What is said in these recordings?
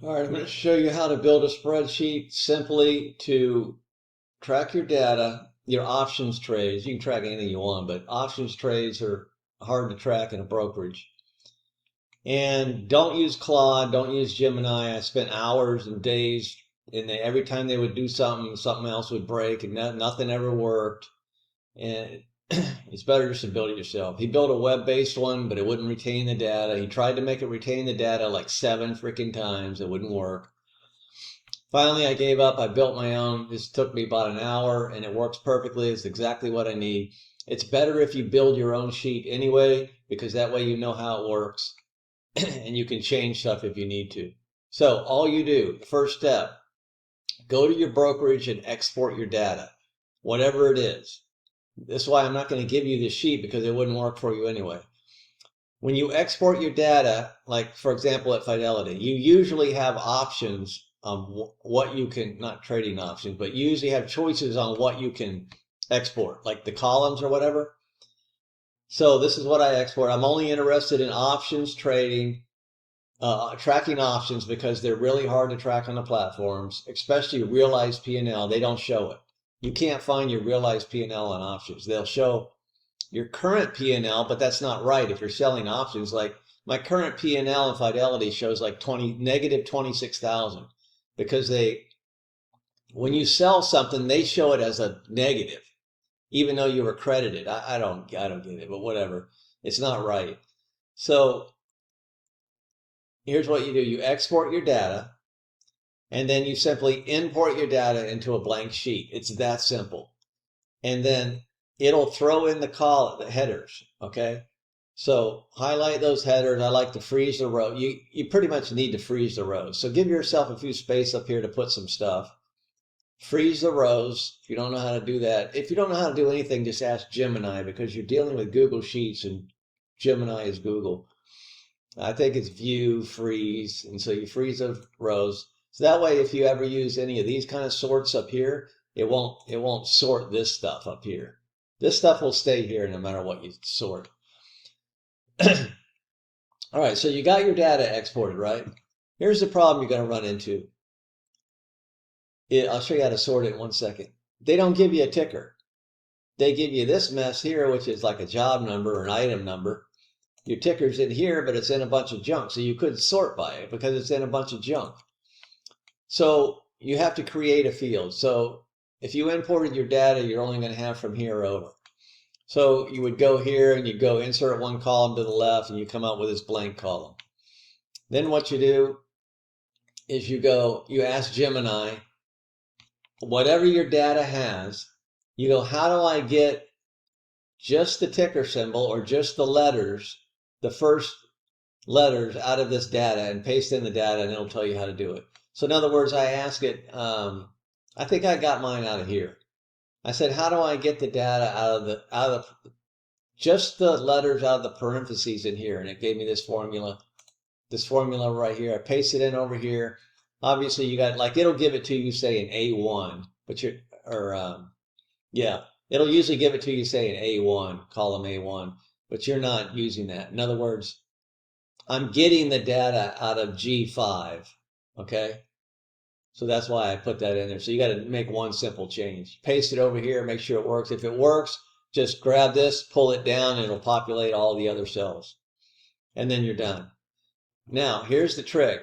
All right, I'm going to show you how to build a spreadsheet simply to track your data, your options trades. You can track anything you want, but options trades are hard to track in a brokerage. And don't use Claude, don't use Gemini. I spent hours and days, and every time they would do something, something else would break, and nothing ever worked. And it's better just to build it yourself. He built a web-based one, but it wouldn't retain the data. He tried to make it retain the data like 7 freaking times. It wouldn't work. Finally, I gave up. I built my own. This took me about an hour and it works perfectly. It's exactly what I need. It's better if you build your own sheet anyway, because that way you know how it works and you can change stuff if you need to. So all you do, the first step, go to your brokerage and export your data, whatever it is. This is why I'm not going to give you this sheet because it wouldn't work for you anyway. When you export your data, like for example at Fidelity, you usually have options on what you can, not trading options, but you usually have choices on what you can export, like the columns or whatever. So this is what I export. I'm only interested in options trading, tracking options because they're really hard to track on the platforms, especially realized P&L. They don't show it. You can't find your realized P&L on options. They'll show your current P&L, but that's not right. If you're selling options, like my current P&L in Fidelity shows like negative 26,000 because when you sell something, they show it as a negative, even though you were credited. I don't get it, but whatever. It's not right. So here's what you do. You export your data and then you simply import your data into a blank sheet. It's that simple. And then it'll throw in the headers, okay? So highlight those headers. I like to freeze the row. You pretty much need to freeze the rows. So give yourself a few space up here to put some stuff. Freeze the rows if you don't know how to do that. If you don't know how to do anything, just ask Gemini because you're dealing with Google Sheets and Gemini is Google. I think it's view, freeze, and so you freeze those rows. So that way if you ever use any of these kind of sorts up here, it won't sort this stuff up here. This stuff will stay here no matter what you sort. All right, so you got your data exported, right? Here's the problem you're going to run into. I'll show you how to sort it in 1 second. They don't give you a ticker. They give you this mess here, which is like a job number or an item number. Your ticker's in here, but it's in a bunch of junk. So you couldn't sort by it because it's in a bunch of junk. So you have to create a field. So if you imported your data, you're only going to have from here over. So you would go here and you go insert one column to the left and you come out with this blank column. Then what you do is you ask Gemini, whatever your data has, you go, how do I get just the ticker symbol or just the letters, the first letters out of this data and paste in the data and it'll tell you how to do it. So in other words, I ask it, I think I got mine out of here. I said, how do I get the data out of just the letters out of the parentheses in here? And it gave me this formula right here. I paste it in over here. Obviously you got, like, it'll give it to you, say, in A1, but yeah, it'll usually give it to you, say, in A1, column A1, but you're not using that. In other words, I'm getting the data out of G5, okay? So that's why I put that in there. So you got to make one simple change. Paste it over here, make sure it works. If it works, just grab this, pull it down, and it'll populate all the other cells. And then you're done. Now, here's the trick.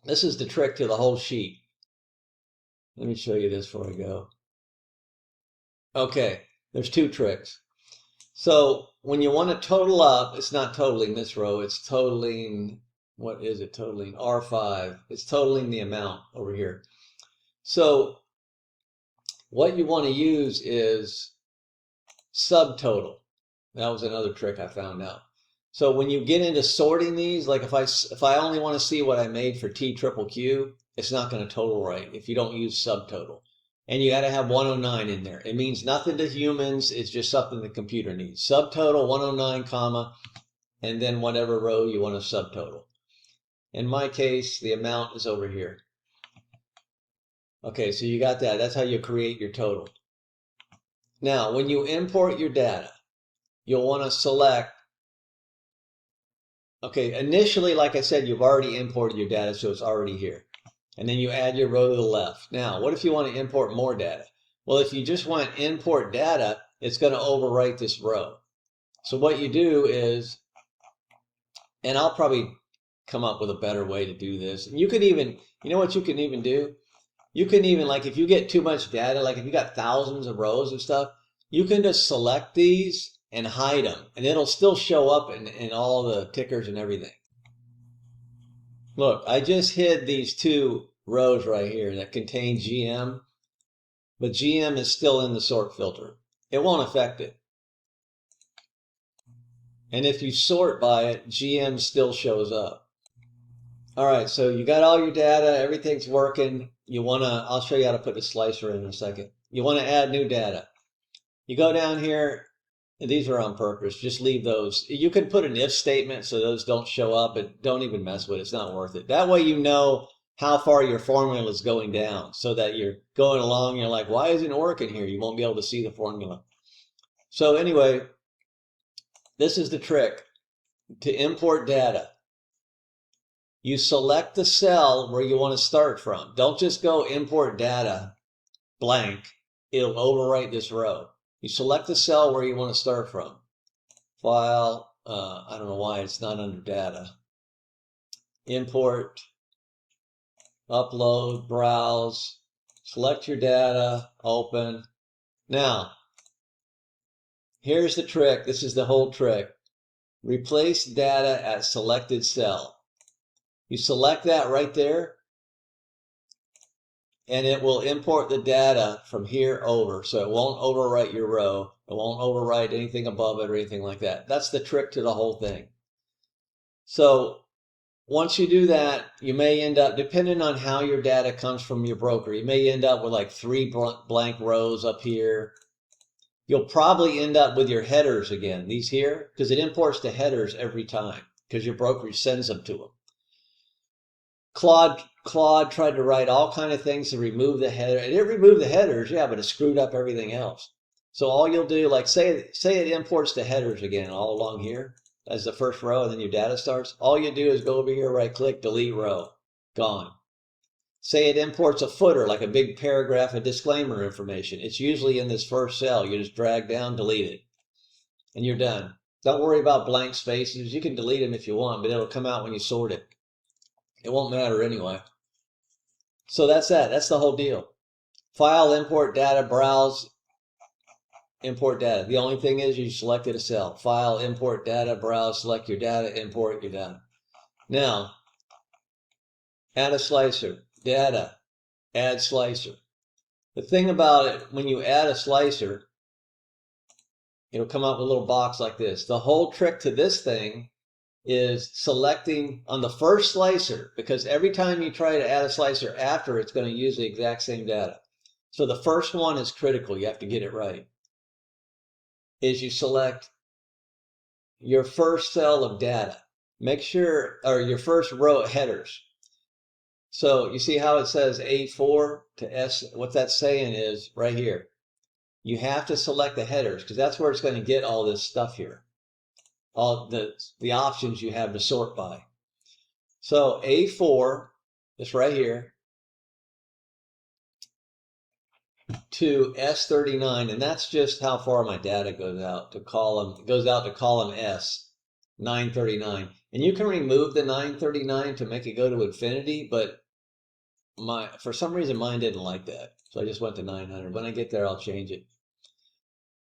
This is the trick to the whole sheet. Let me show you this before I go. Okay, there's two tricks. So when you want to total up, it's not totaling this row, it's totaling, what is it totaling? R5. It's totaling the amount over here. So what you want to use is subtotal. That was another trick I found out. So when you get into sorting these, like if I only want to see what I made for T triple Q, it's not going to total right if you don't use subtotal. And you got to have 109 in there. It means nothing to humans. It's just something the computer needs. Subtotal 109, comma, and then whatever row you want to subtotal. In my case, the amount is over here. Okay, so you got that. That's how you create your total. Now, when you import your data, you'll want to select Okay, initially, like I said, you've already imported your data, so it's already here. And then you add your row to the left. Now, what if you want to import more data? Well, if you just want import data, it's going to overwrite this row. So what you do is, and I'll probably come up with a better way to do this. And you can even, you know what you can even do? You can even, like, if you get too much data, like if you got thousands of rows of stuff, you can just select these and hide them, and it'll still show up in all the tickers and everything. Look, I just hid these two rows right here that contain GM, but GM is still in the sort filter. It won't affect it. And if you sort by it, GM still shows up. All right, so you got all your data, everything's working. You wanna, I'll show you how to put the slicer in a second. You wanna add new data. You go down here, and these are on purpose, just leave those. You can put an if statement so those don't show up, but don't even mess with it, it's not worth it. That way you know how far your formula is going down so that you're going along, you're like, why isn't it working here? You won't be able to see the formula. So anyway, this is the trick to import data. You select the cell where you want to start from. Don't just go import data blank. It'll overwrite this row. You select the cell where you want to start from. File, I don't know why it's not under data. Import, upload, browse, select your data, open. Now, here's the trick. This is the whole trick. Replace data at selected cell. You select that right there, and it will import the data from here over. So it won't overwrite your row. It won't overwrite anything above it or anything like that. That's the trick to the whole thing. So once you do that, you may end up, depending on how your data comes from your broker, you may end up with like 3 blank rows up here. You'll probably end up with your headers again, these here, because it imports the headers every time because your brokerage sends them to them. Claude tried to write all kind of things to remove the header. It didn't remove the headers, yeah, but it screwed up everything else. So all you'll do, like say it imports the headers again all along here as the first row, and then your data starts. All you do is go over here, right click, delete row, gone. Say it imports a footer, like a big paragraph of disclaimer information. It's usually in this first cell. You just drag down, delete it, and you're done. Don't worry about blank spaces. You can delete them if you want, but it'll come out when you sort it. It won't matter anyway. So that's that. That's the whole deal. File, import data, browse, import data. The only thing is you selected a cell. File, import data, browse, select your data, import your data. Now, add a slicer. Data, add slicer. The thing about it, when you add a slicer, it'll come up with a little box like this. The whole trick to this thing is selecting on the first slicer, because every time you try to add a slicer after, it's going to use the exact same data. So the first one is critical. You have to get it right. Is you select your first cell of data. Make sure, or your first row headers. So you see how it says A4 to S? What that's saying is right here. You have to select the headers because that's where it's going to get all this stuff here. All the options you have to sort by. So A4, this right here, to S39, and that's just how far my data goes out to column. It goes out to column S, 939, and you can remove the 939 to make it go to infinity, but for some reason mine didn't like that, so I just went to 900. When I get there, I'll change it.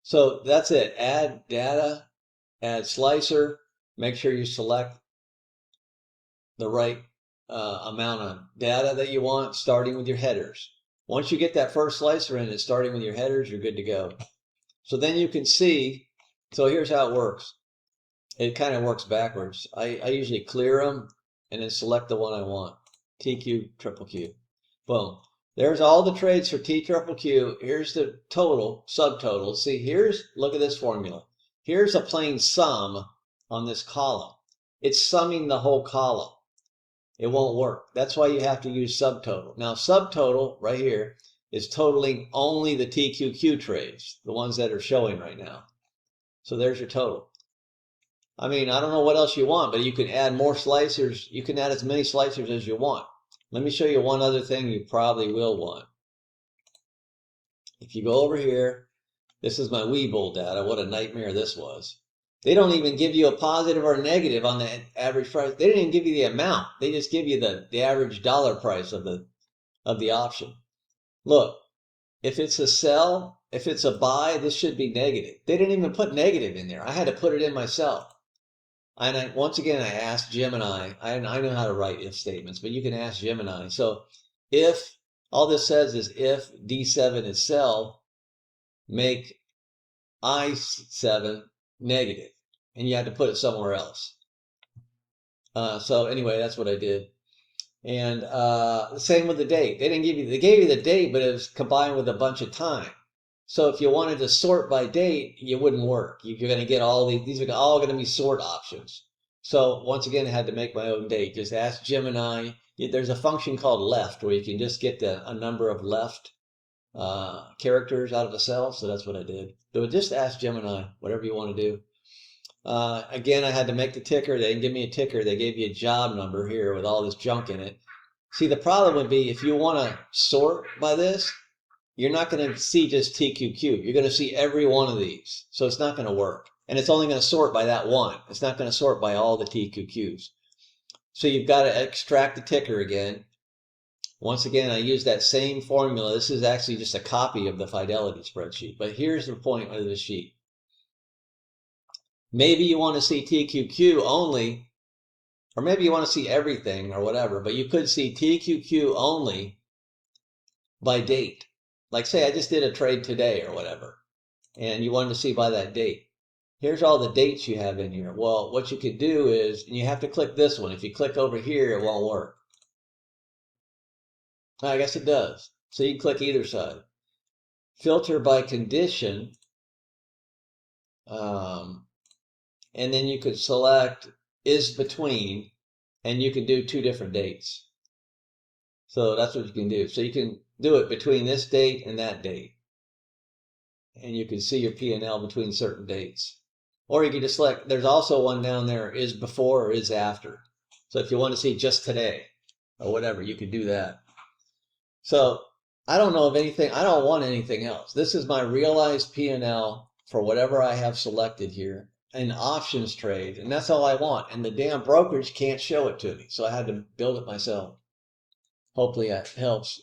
So that's it. Add data, add slicer. Make sure you select the right amount of data that you want, starting with your headers. Once you get that first slicer in it, starting with your headers, you're good to go. So then you can see, so here's how it works. It kind of works backwards. I usually clear them and then select the one I want. TQ, triple Q. Boom. There's all the trades for T triple Q. Here's the total, subtotal. See, look at this formula. Here's a plain sum on this column. It's summing the whole column. It won't work. That's why you have to use subtotal. Now, subtotal right here is totaling only the TQQ trades, the ones that are showing right now. So there's your total. I mean, I don't know what else you want, but you can add more slicers. You can add as many slicers as you want. Let me show you one other thing you probably will want. If you go over here, this is my Webull data. What a nightmare this was. They don't even give you a positive or a negative on the average price. They didn't even give you the amount. They just give you the average dollar price of the option. Look, if it's a sell, if it's a buy, this should be negative. They didn't even put negative in there. I had to put it in myself. And once again, I asked Gemini. I know how to write if statements, but you can ask Gemini. So if all this says is if D7 is sell, make I7 negative, and you had to put it somewhere else. So anyway, that's what I did. And the same with the date. They gave you the date, but it was combined with a bunch of time. So if you wanted to sort by date, it wouldn't work. You're going to get all these are all going to be sort options. So once again, I had to make my own date. Just ask Gemini. There's a function called left where you can just get a number of left characters out of a cell. So that's what I did. So just ask Gemini, whatever you want to do. Again, I had to make the ticker. They didn't give me a ticker. They gave you a job number here with all this junk in it. See, the problem would be if you want to sort by this, you're not going to see just TQQ. You're going to see every one of these. So it's not going to work. And it's only going to sort by that one. It's not going to sort by all the TQQs. So you've got to extract the ticker again. Once again, I use that same formula. This is actually just a copy of the Fidelity spreadsheet. But here's the point of the sheet. Maybe you want to see TQQ only, or maybe you want to see everything or whatever, but you could see TQQ only by date. Like say I just did a trade today or whatever, and you wanted to see by that date. Here's all the dates you have in here. Well, what you could do is, and you have to click this one. If you click over here, it won't work. I guess it does. So you can click either side. Filter by condition. And then you could select is between, and you can do two different dates. So that's what you can do. So you can do it between this date and that date. And you can see your P&L between certain dates. Or you can just select, there's also one down there, is before or is after. So if you want to see just today or whatever, you could do that. So I don't know of anything, I don't want anything else. This is my realized P&L for whatever I have selected here. An options trade, and that's all I want. And the damn brokerage can't show it to me, so I had to build it myself. Hopefully that helps.